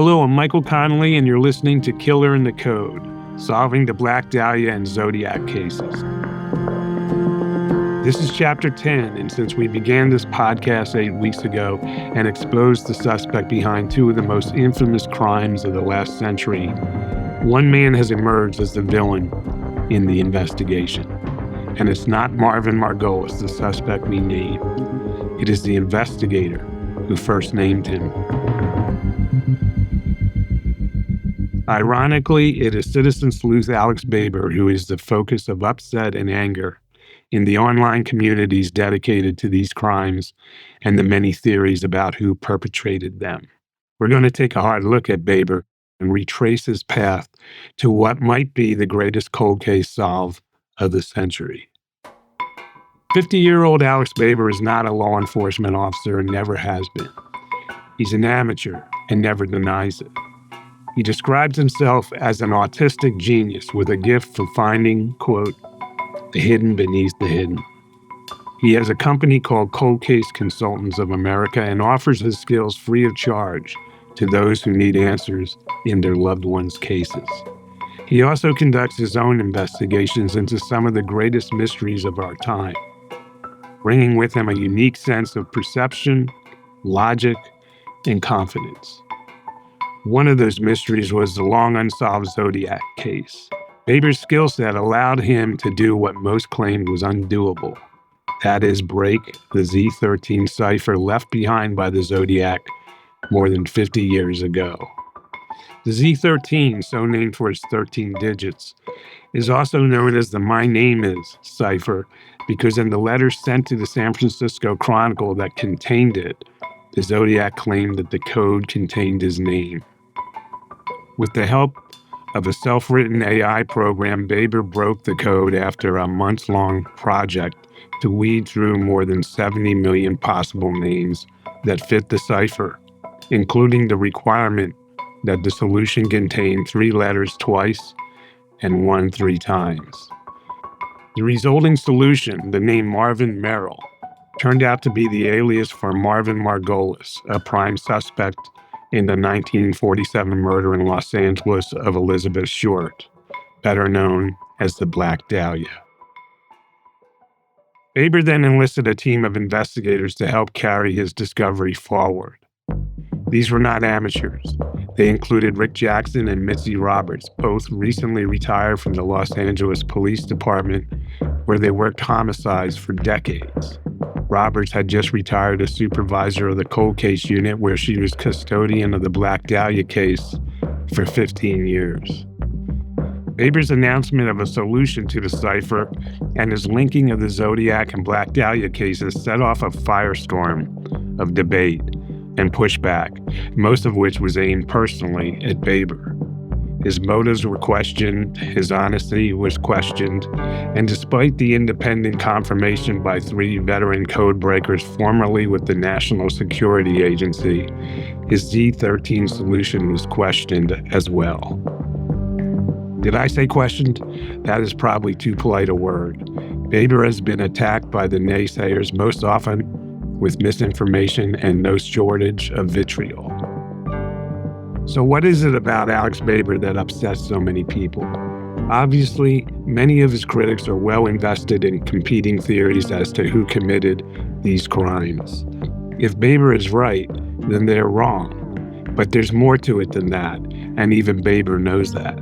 Hello, I'm Michael Connelly, and you're listening to Killer in the Code, solving the Black Dahlia and Zodiac cases. This is Chapter 10, and since we began this podcast 8 weeks ago and exposed the suspect behind two of the most infamous crimes of the last century, one man has emerged as the villain in the investigation. And it's not Marvin Margolis, the suspect we named. It is the investigator who first named him. Ironically, it is citizen sleuth Alex Baber who is the focus of upset and anger in the online communities dedicated to these crimes and the many theories about who perpetrated them. We're going to take a hard look at Baber and retrace his path to what might be the greatest cold case solved of the century. 50-year-old Alex Baber is not a law enforcement officer and never has been. He's an amateur and never denies it. He describes himself as an autistic genius with a gift for finding, quote, the hidden beneath the hidden. He has a company called Cold Case Consultants of America and offers his skills free of charge to those who need answers in their loved ones' cases. He also conducts his own investigations into some of the greatest mysteries of our time, bringing with him a unique sense of perception, logic, and confidence. One of those mysteries was the long unsolved Zodiac case. Baber's skill set allowed him to do what most claimed was undoable. That is, break the Z13 cipher left behind by the Zodiac more than 50 years ago. The Z13, so named for its 13 digits, is also known as the My Name Is cipher because in the letters sent to the San Francisco Chronicle that contained it, the Zodiac claimed that the code contained his name. With the help of a self-written AI program, Baber broke the code after a months-long project to weed through more than 70 million possible names that fit the cipher, including the requirement that the solution contain 3 letters twice and 1 3 times. The resulting solution, the name Marvin Merrill, turned out to be the alias for Marvin Margolis, a prime suspect in the 1947 murder in Los Angeles of Elizabeth Short, better known as the Black Dahlia. Baber then enlisted a team of investigators to help carry his discovery forward. These were not amateurs. They included Rick Jackson and Mitzi Roberts, both recently retired from the Los Angeles Police Department, where they worked homicides for decades. Roberts had just retired as supervisor of the cold case unit, where she was custodian of the Black Dahlia case for 15 years. Baber's announcement of a solution to the cipher and his linking of the Zodiac and Black Dahlia cases set off a firestorm of debate and pushback, most of which was aimed personally at Baber. His motives were questioned, his honesty was questioned, and despite the independent confirmation by 3 veteran code breakers formerly with the National Security Agency, his Z13 solution was questioned as well. Did I say questioned? That is probably too polite a word. Baber has been attacked by the naysayers, most often with misinformation and no shortage of vitriol. So what is it about Alex Baber that upsets so many people? Obviously, many of his critics are well invested in competing theories as to who committed these crimes. If Baber is right, then they're wrong. But there's more to it than that, and even Baber knows that.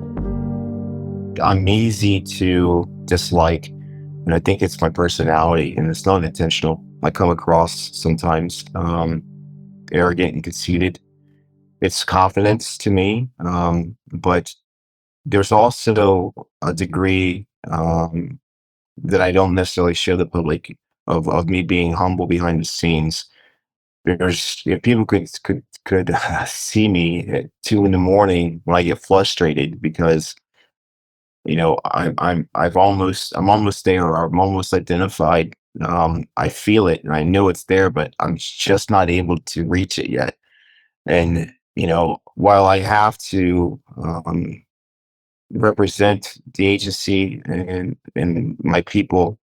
I'm easy to dislike, and I think it's my personality, and it's not intentional. I come across sometimes arrogant and conceited. It's confidence to me, but there's also a degree that I don't necessarily show the public of me being humble behind the scenes. If people could see me at 2 a.m. when I get frustrated because I'm almost there, or I'm almost identified. I feel it and I know it's there, but I'm just not able to reach it yet. And while I have to represent the agency and my people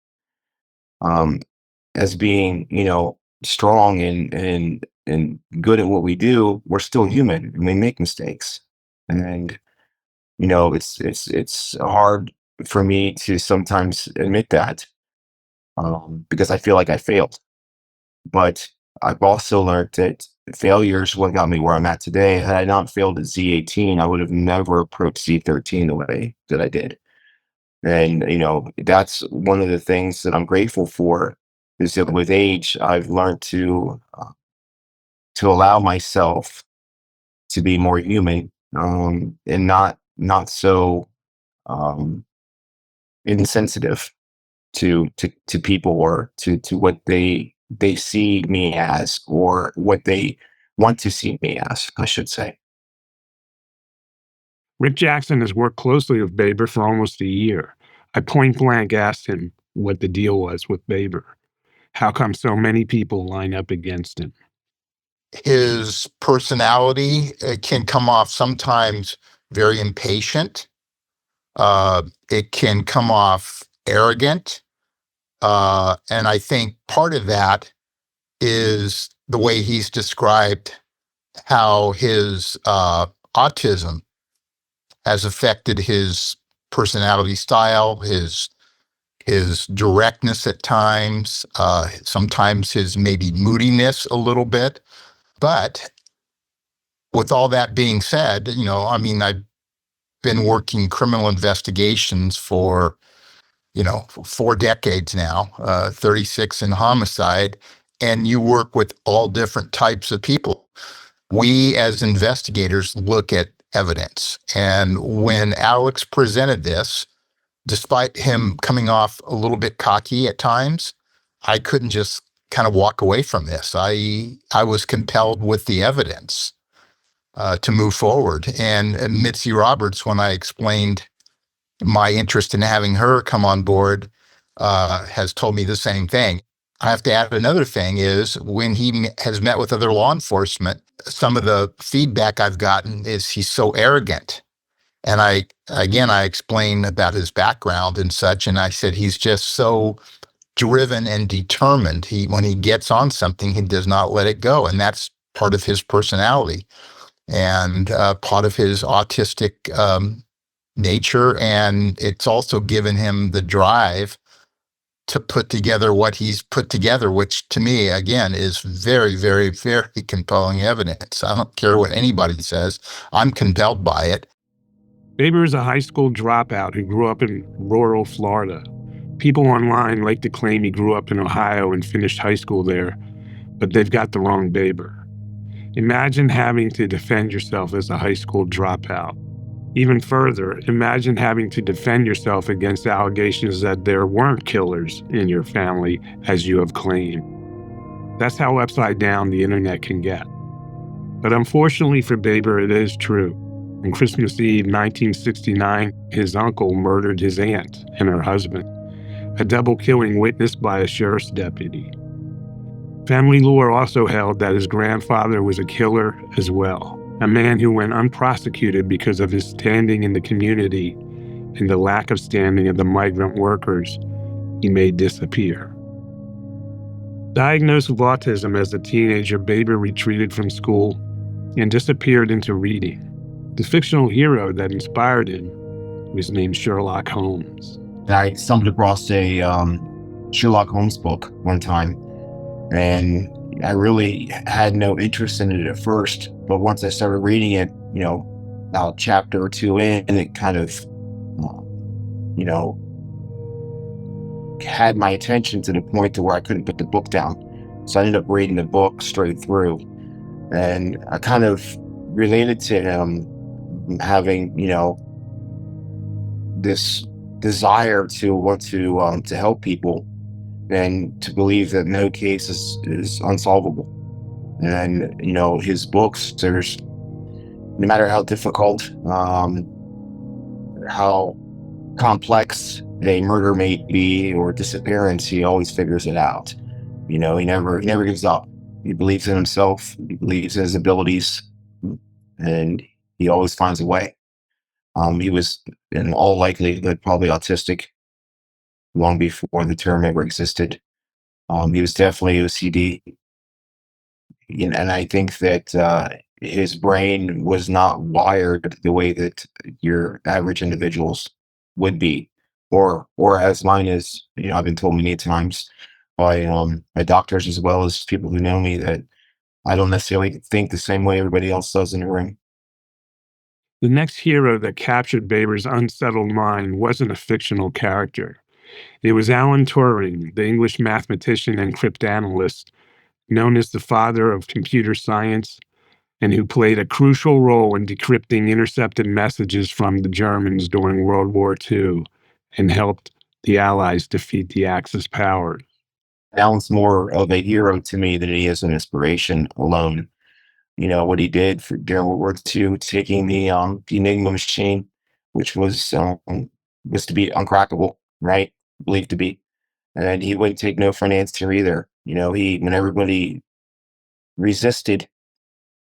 as being, strong and good at what we do, we're still human and we make mistakes. And it's hard for me to sometimes admit that, because I feel like I failed. But I've also learned that failure is what got me where I'm at today. Had I not failed at Z18, I would have never approached Z13 the way that I did. And that's one of the things that I'm grateful for, is that with age, I've learned to allow myself to be more human, and not so um, insensitive to people, or to what they see me as, or what they want to see me as, I should say. Rick Jackson has worked closely with Baber for almost a year. I point blank asked him what the deal was with Baber. How come so many people line up against him? His personality can come off sometimes very impatient. It can come off arrogant. And I think part of that is the way he's described how his autism has affected his personality style, his directness at times, sometimes his maybe moodiness a little bit. But with all that being said, I mean, I've been working criminal investigations for 4 decades now, 36 in homicide, and you work with all different types of people. We as investigators look at evidence. And when Alex presented this, despite him coming off a little bit cocky at times, I couldn't just kind of walk away from this. I was compelled with the evidence to move forward. And Mitzi Roberts, when I explained my interest in having her come on board, has told me the same thing. I have to add another thing is when he has met with other law enforcement, some of the feedback I've gotten is he's so arrogant. And I explained about his background and such, and I said he's just so driven and determined. When he gets on something, he does not let it go, and that's part of his personality and part of his autistic nature. And it's also given him the drive to put together what he's put together, which to me, again, is very, very, very compelling evidence. I don't care what anybody says. I'm compelled by it. Baber is a high school dropout who grew up in rural Florida. People online like to claim he grew up in Ohio and finished high school there, but they've got the wrong Baber. Imagine having to defend yourself as a high school dropout. Even further, imagine having to defend yourself against allegations that there weren't killers in your family, as you have claimed. That's how upside down the internet can get. But unfortunately for Baber, it is true. On Christmas Eve 1969, his uncle murdered his aunt and her husband, a double killing witnessed by a sheriff's deputy. Family lore also held that his grandfather was a killer as well, a man who went unprosecuted because of his standing in the community and the lack of standing of the migrant workers he made disappear. Diagnosed with autism as a teenager, Baber retreated from school and disappeared into reading. The fictional hero that inspired him was named Sherlock Holmes. I stumbled across a Sherlock Holmes book one time, and I really had no interest in it at first. But once I started reading it, about a chapter or two in, it kind of, had my attention to the point to where I couldn't put the book down. So I ended up reading the book straight through, and I kind of related to him having, this desire to want to help people, and to believe that no case is unsolvable. And his books, there's, no matter how difficult, how complex a murder may be or disappearance, he always figures it out. He never gives up. He believes in himself. He believes in his abilities, and he always finds a way. He was, in all likelihood, probably autistic long before the term ever existed. He was definitely OCD. And I think that his brain was not wired the way that your average individuals would be, or as mine is. I've been told many times by my doctors as well as people who know me that I don't necessarily think the same way everybody else does in the room. The next hero that captured Baber's unsettled mind wasn't a fictional character. It was Alan Turing, the English mathematician and cryptanalyst, known as the father of computer science, and who played a crucial role in decrypting intercepted messages from the Germans during World War II and helped the Allies defeat the Axis powers. Alan's more of a hero to me than he is an inspiration alone. What he did for during World War II, taking the Enigma machine, which was to be uncrackable, right? Believed to be, and he wouldn't take no for an answer either. He when everybody resisted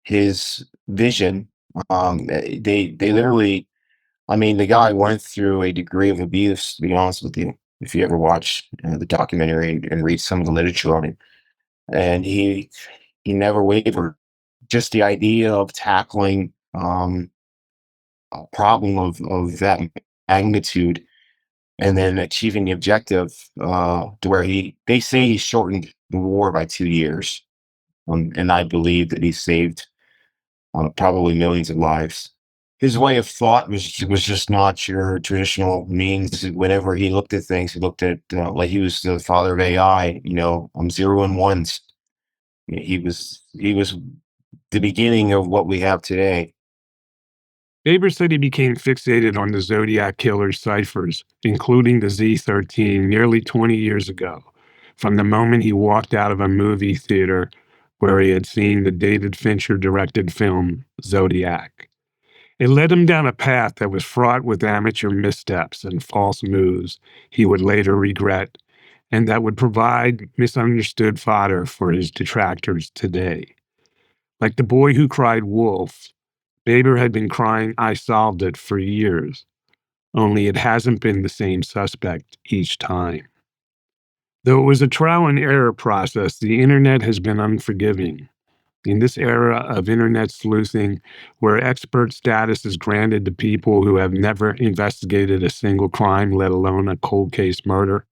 his vision, they literally. I mean, the guy went through a degree of abuse. To be honest with you, if you ever watch the documentary and read some of the literature on it, and he never wavered. Just the idea of tackling a problem of that magnitude and then achieving the objective to where they say he shortened the war by 2 years. And I believe that he saved probably millions of lives. His way of thought was just not your traditional means. Whenever he looked at things, he looked at like he was the father of AI. Zero and ones. He was the beginning of what we have today. Baber said he became fixated on the Zodiac Killer's ciphers, including the Z13, nearly 20 years ago, from the moment he walked out of a movie theater where he had seen the David Fincher-directed film Zodiac. It led him down a path that was fraught with amateur missteps and false moves he would later regret, and that would provide misunderstood fodder for his detractors today. Like the boy who cried wolf, Baber had been crying "I solved it" for years, only it hasn't been the same suspect each time. Though it was a trial and error process, the internet has been unforgiving. In this era of internet sleuthing, where expert status is granted to people who have never investigated a single crime, let alone a cold case murder,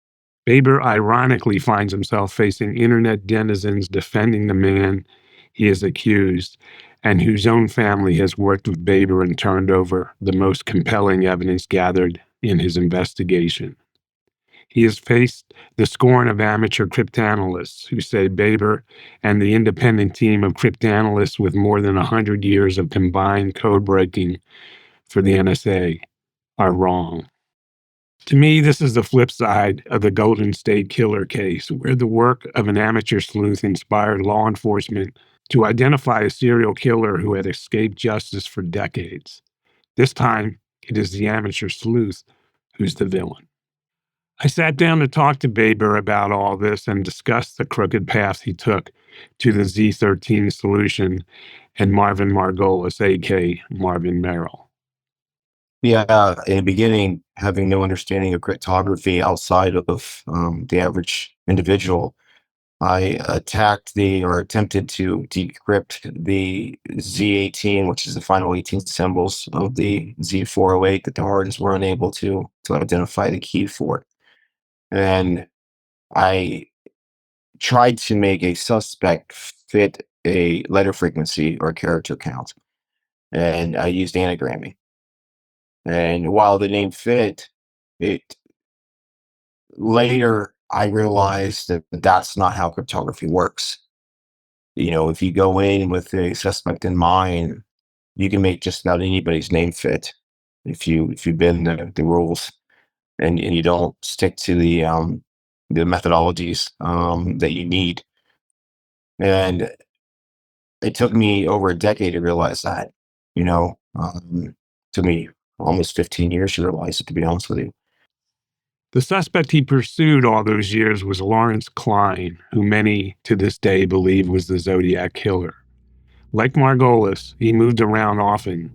Baber ironically finds himself facing internet denizens defending the man he is accused, and whose own family has worked with Baber and turned over the most compelling evidence gathered in his investigation. He has faced the scorn of amateur cryptanalysts who say Baber and the independent team of cryptanalysts with more than 100 years of combined code breaking for the NSA are wrong. To me, this is the flip side of the Golden State Killer case, where the work of an amateur sleuth inspired law enforcement to identify a serial killer who had escaped justice for decades. This time, it is the amateur sleuth who's the villain. I sat down to talk to Baber about all this and discuss the crooked path he took to the Z13 solution and Marvin Margolis, a.k.a. Marvin Merrill. Yeah, in the beginning, having no understanding of cryptography outside of the average individual, I attempted to decrypt the Z18, which is the final 18 symbols of the Z408 that the Hardens were unable to identify the key for. And I tried to make a suspect fit a letter frequency or character count, and I used anagramming. And while the name fit, it later I realized that that's not how cryptography works. If you go in with a suspect in mind, you can make just about anybody's name fit if you bend the rules and you don't stick to the methodologies that you need. And it took me over a decade to realize that. Took me almost 15 years to realize it, to be honest with you. The suspect he pursued all those years was Lawrence Klein, who many to this day believe was the Zodiac Killer. Like Margolis, he moved around often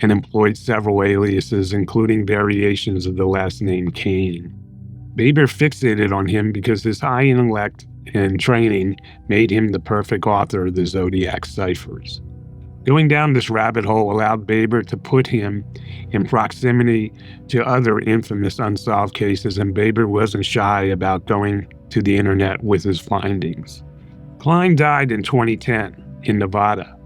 and employed several aliases, including variations of the last name Kane. Baber fixated on him because his high intellect and training made him the perfect author of the Zodiac ciphers. Going down this rabbit hole allowed Baber to put him in proximity to other infamous unsolved cases, and Baber wasn't shy about going to the internet with his findings. Klein died in 2010 in Nevada.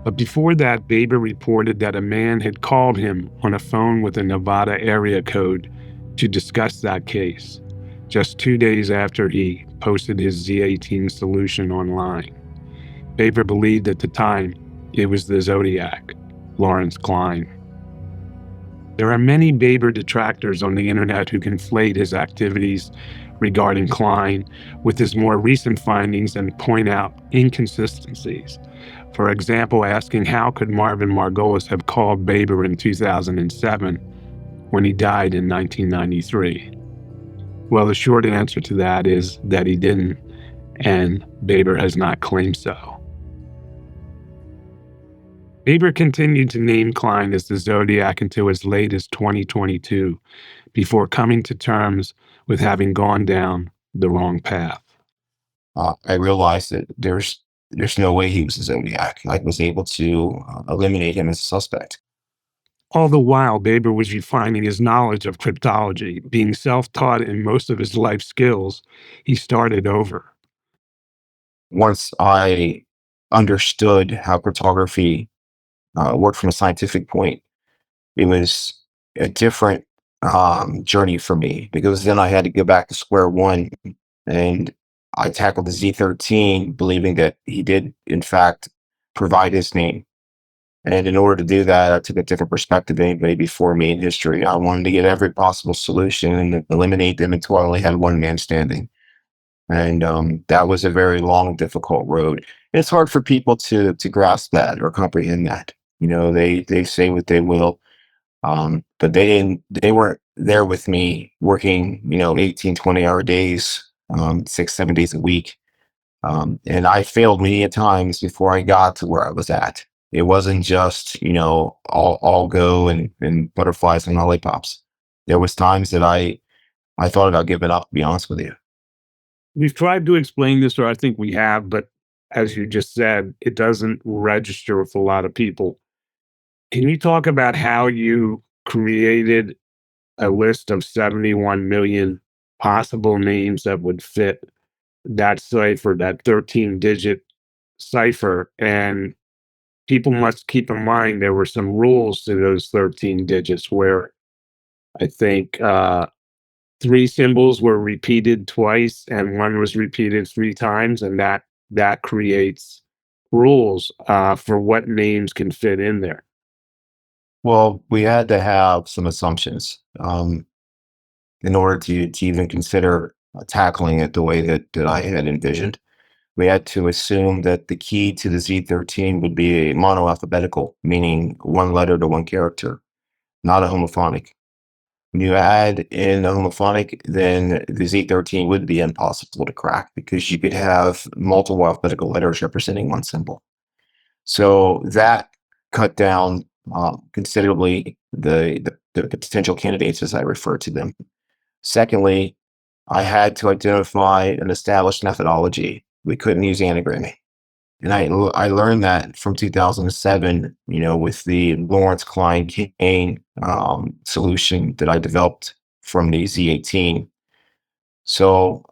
But before that, Baber reported that a man had called him on a phone with a Nevada area code to discuss that case, just 2 days after he posted his Z18 solution online. Baber believed at the time it was the Zodiac, Lawrence Klein. There are many Baber detractors on the internet who conflate his activities regarding Klein with his more recent findings and point out inconsistencies. For example, asking how could Marvin Margolis have called Baber in 2007 when he died in 1993? Well, the short answer to that is that he didn't, and Baber has not claimed so. Baber continued to name Klein as the Zodiac until as late as 2022, before coming to terms with having gone down the wrong path. I realized that there's no way he was a Zodiac. I was able to eliminate him as a suspect. All the while, Baber was refining his knowledge of cryptology. Being self-taught in most of his life skills, he started over. Once I understood how cryptography worked from a scientific point, it was a different journey for me, because then I had to go back to square one, and I tackled the Z13, believing that he did, in fact, provide his name. And in order to do that, I took a different perspective than anybody before me in history. I wanted to get every possible solution and eliminate them until I only had one man standing. And that was a very long, difficult road. And it's hard for people to grasp that or comprehend that. You know, they say what they will, but they weren't there with me working, 18, 20-hour days, 6, 7 days a week. And I failed many times before I got to where I was at. It wasn't just, all go and butterflies and lollipops. There was times that I thought about giving up, to be honest with you. We've tried to explain this, or I think we have, but as you just said, it doesn't register with a lot of people. Can you talk about how you created a list of 71 million possible names that would fit that cipher, that 13-digit cipher? And people must keep in mind there were some rules to those 13 digits where I think 3 symbols were repeated twice and 1 was repeated 3 times, and that creates rules for what names can fit in there. Well, we had to have some assumptions in order to even consider tackling it the way that I had envisioned. We had to assume that the key to the Z13 would be a monoalphabetical, meaning one letter to one character, not a homophonic. When you add in a homophonic, then the Z13 would be impossible to crack, because you could have multiple alphabetical letters representing one symbol. So that cut down considerably the potential candidates, as I refer to them. Secondly, I had to identify an established methodology. We couldn't use anagramming. And I learned that from 2007, with the Lawrence Klein Kane solution that I developed from the Z18. So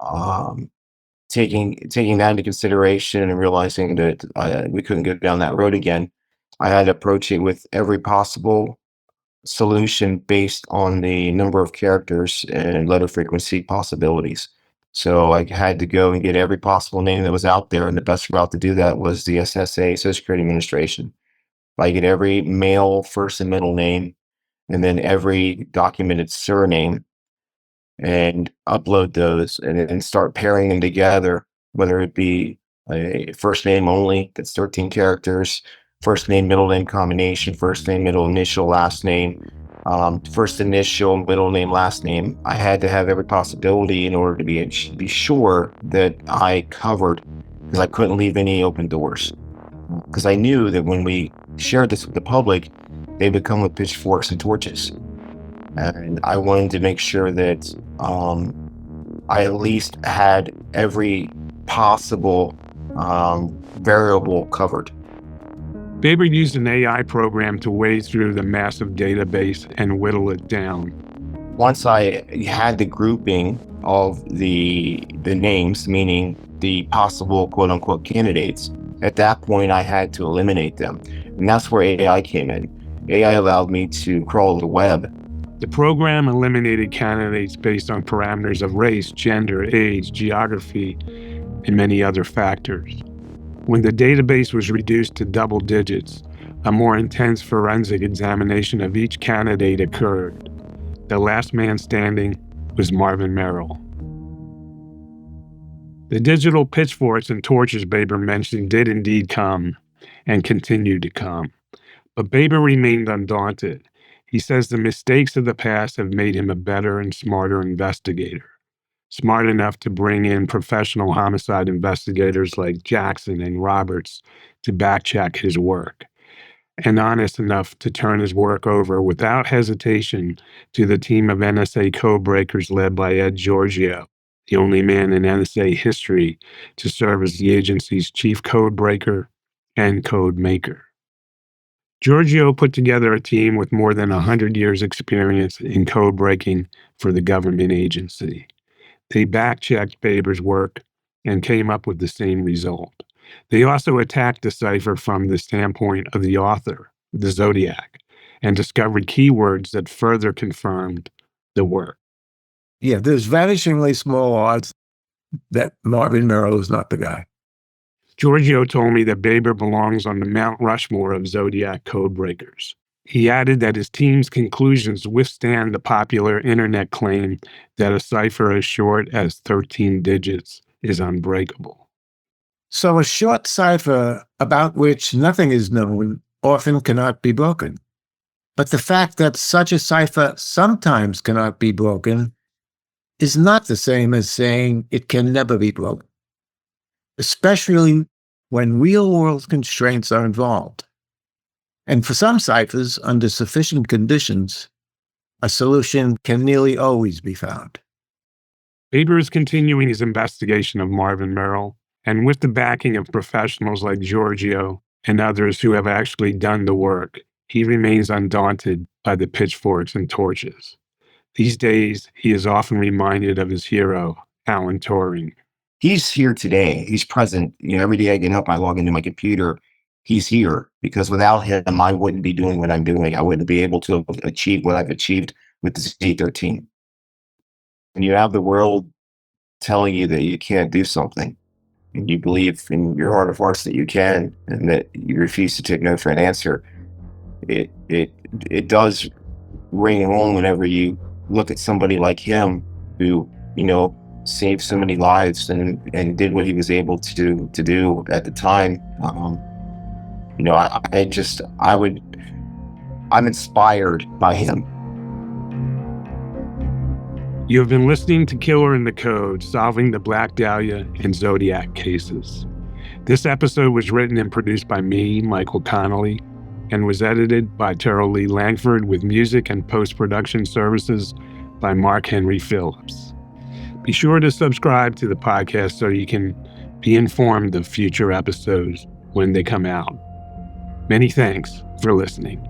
taking that into consideration and realizing that we couldn't go down that road again, I had to approach it with every possible solution based on the number of characters and letter frequency possibilities. So I had to go and get every possible name that was out there, and the best route to do that was the SSA, Social Security Administration. I get every male first and middle name, and then every documented surname, and upload those, and start pairing them together, whether it be a first name only, that's 13 characters, first name, middle name combination, first name, middle initial, last name, first initial, middle name, last name. I had to have every possibility in order to be sure that I covered, because I couldn't leave any open doors. Because I knew that when we shared this with the public, they would come with pitchforks and torches. And I wanted to make sure that I at least had every possible variable covered. Baber used an AI program to wade through the massive database and whittle it down. Once I had the grouping of the names, meaning the possible quote unquote candidates, at that point I had to eliminate them. And that's where AI came in. AI allowed me to crawl the web. The program eliminated candidates based on parameters of race, gender, age, geography, and many other factors. When the database was reduced to double digits, a more intense forensic examination of each candidate occurred. The last man standing was Marvin Merrill. The digital pitchforks and torches Baber mentioned did indeed come and continue to come. But Baber remained undaunted. He says the mistakes of the past have made him a better and smarter investigator, smart enough to bring in professional homicide investigators like Jackson and Roberts to backcheck his work, and honest enough to turn his work over without hesitation to the team of NSA codebreakers led by Ed Giorgio, the only man in NSA history to serve as the agency's chief codebreaker and code maker. Giorgio put together a team with more than 100 years' experience in code breaking for the government agency. They back-checked Baber's work and came up with the same result. They also attacked the cipher from the standpoint of the author, the Zodiac, and discovered keywords that further confirmed the work. Yeah, there's vanishingly small odds that Marvin Merrill is not the guy. Giorgio told me that Baber belongs on the Mount Rushmore of Zodiac codebreakers. He added that his team's conclusions withstand the popular internet claim that a cipher as short as 13 digits is unbreakable. So a short cipher about which nothing is known often cannot be broken. But the fact that such a cipher sometimes cannot be broken is not the same as saying it can never be broken, especially when real-world constraints are involved. And for some ciphers, under sufficient conditions, a solution can nearly always be found. Baber is continuing his investigation of Marvin Merrill, and with the backing of professionals like Giorgio and others who have actually done the work, he remains undaunted by the pitchforks and torches. These days, he is often reminded of his hero, Alan Turing. He's here today. He's present. Every day I get up, I log into my computer. He's here because without him, I wouldn't be doing what I'm doing. I wouldn't be able to achieve what I've achieved with the Z13. And you have the world telling you that you can't do something, and you believe in your heart of hearts that you can, and that you refuse to take no for an answer. It does ring home whenever you look at somebody like him who, saved so many lives and did what he was able to do at the time. I'm inspired by him. You have been listening to Killer in the Code, solving the Black Dahlia and Zodiac cases. This episode was written and produced by me, Michael Connelly, and was edited by Terrell Lee Langford with music and post-production services by Mark Henry Phillips. Be sure to subscribe to the podcast so you can be informed of future episodes when they come out. Many thanks for listening.